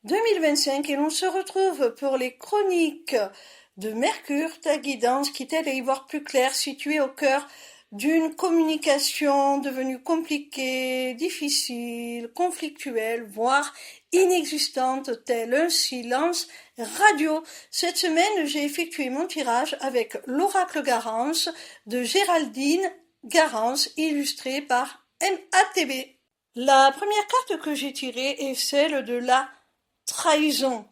2025 et l'on se retrouve pour les chroniques de Mercure, ta guidance qui t'aide à y voir plus clair, située au cœur d'une communication devenue compliquée, difficile, conflictuelle, voire inexistante, tel un silence radio. Cette semaine, j'ai effectué mon tirage avec l'oracle Garance de Géraldine Garance, illustré par MATB. La première carte que j'ai tirée est celle de la trahison.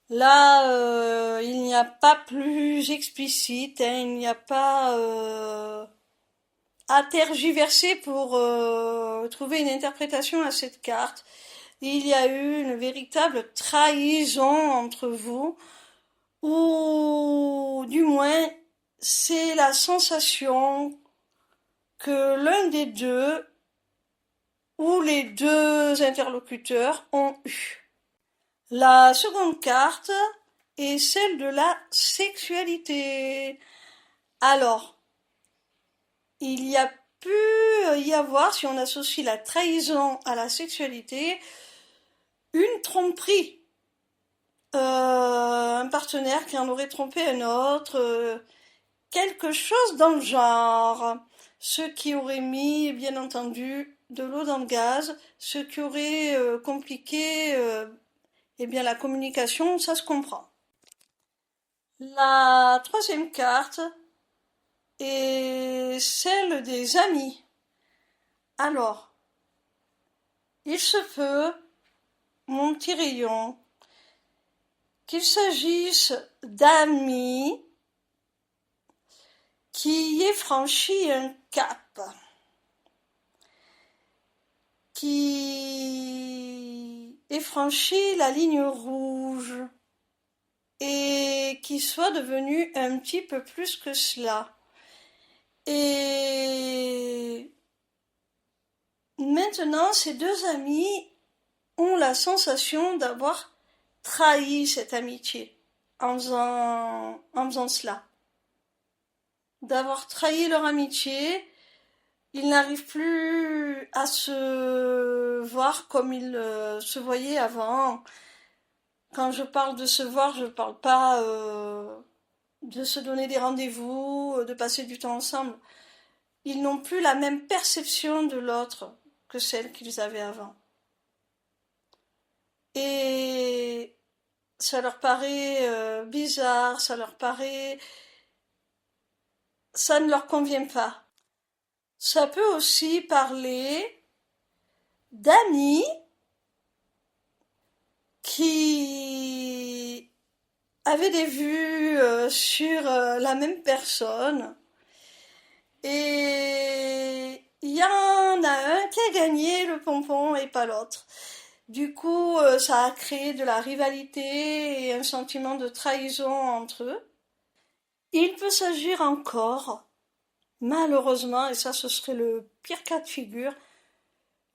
Là, il n'y a pas plus explicite, il n'y a pas à tergiverser pour trouver une interprétation à cette carte. Il y a eu une véritable trahison entre vous, ou du moins c'est la sensation que l'un des deux ou les deux interlocuteurs ont eu. La seconde carte est celle de la sexualité. Alors, il y a pu y avoir, si on associe la trahison à la sexualité, une tromperie. Un partenaire qui en aurait trompé un autre, quelque chose dans le genre. Ce qui aurait mis, bien entendu, de l'eau dans le gaz, ce qui aurait compliqué la communication, ça se comprend. La troisième carte est celle des amis. Alors, il se peut, mon petit rayon, qu'il s'agisse d'amis qui aient franchi un cap, qui aient franchi la ligne rouge et qui soit devenu un petit peu plus que cela. Et maintenant, ces deux amis ont la sensation d'avoir trahi cette amitié en faisant cela. D'avoir trahi leur amitié, ils n'arrivent plus à se voir comme ils se voyaient avant. Quand je parle de se voir, je ne parle pas de se donner des rendez-vous, de passer du temps ensemble. Ils n'ont plus la même perception de l'autre que celle qu'ils avaient avant. Et ça leur paraît bizarre, ça ne leur convient pas. Ça peut aussi parler d'amis qui avaient des vues sur la même personne et il y en a un qui a gagné le pompon et pas l'autre. Du coup, ça a créé de la rivalité et un sentiment de trahison entre eux. Il peut s'agir encore, malheureusement, et ça ce serait le pire cas de figure,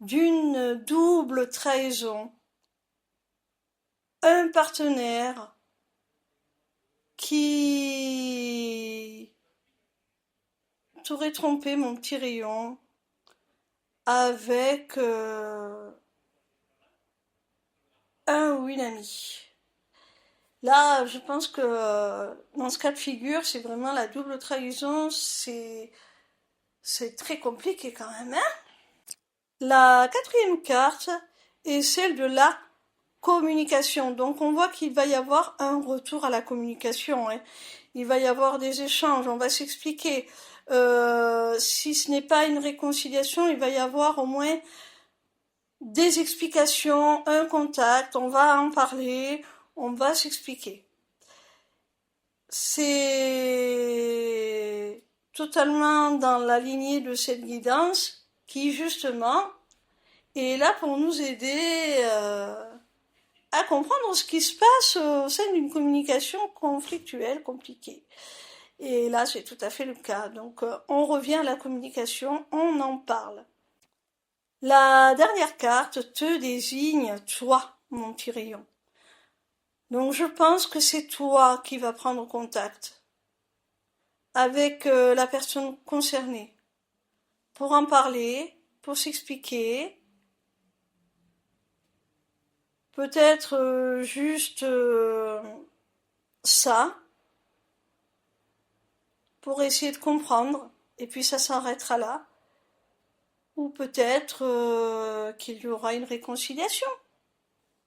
d'une double trahison. Un partenaire qui t'aurait trompé, mon petit rayon, avec un ou une amie. Là, je pense que dans ce cas de figure, c'est vraiment la double trahison, c'est très compliqué quand même, hein. La quatrième carte est celle de la communication. Donc on voit qu'il va y avoir un retour à la communication, hein. Il va y avoir des échanges, on va s'expliquer. Si ce n'est pas une réconciliation, il va y avoir au moins des explications, un contact, on va en parler, on va s'expliquer. C'est totalement dans la lignée de cette guidance qui, justement, est là pour nous aider à comprendre ce qui se passe au sein d'une communication conflictuelle, compliquée. Et là, c'est tout à fait le cas. Donc, on revient à la communication, on en parle. La dernière carte te désigne toi, mon petit rayon. Donc, je pense que c'est toi qui vas prendre contact avec la personne concernée pour en parler, pour s'expliquer, peut-être juste ça, pour essayer de comprendre, et puis ça s'arrêtera là. Ou peut-être qu'il y aura une réconciliation.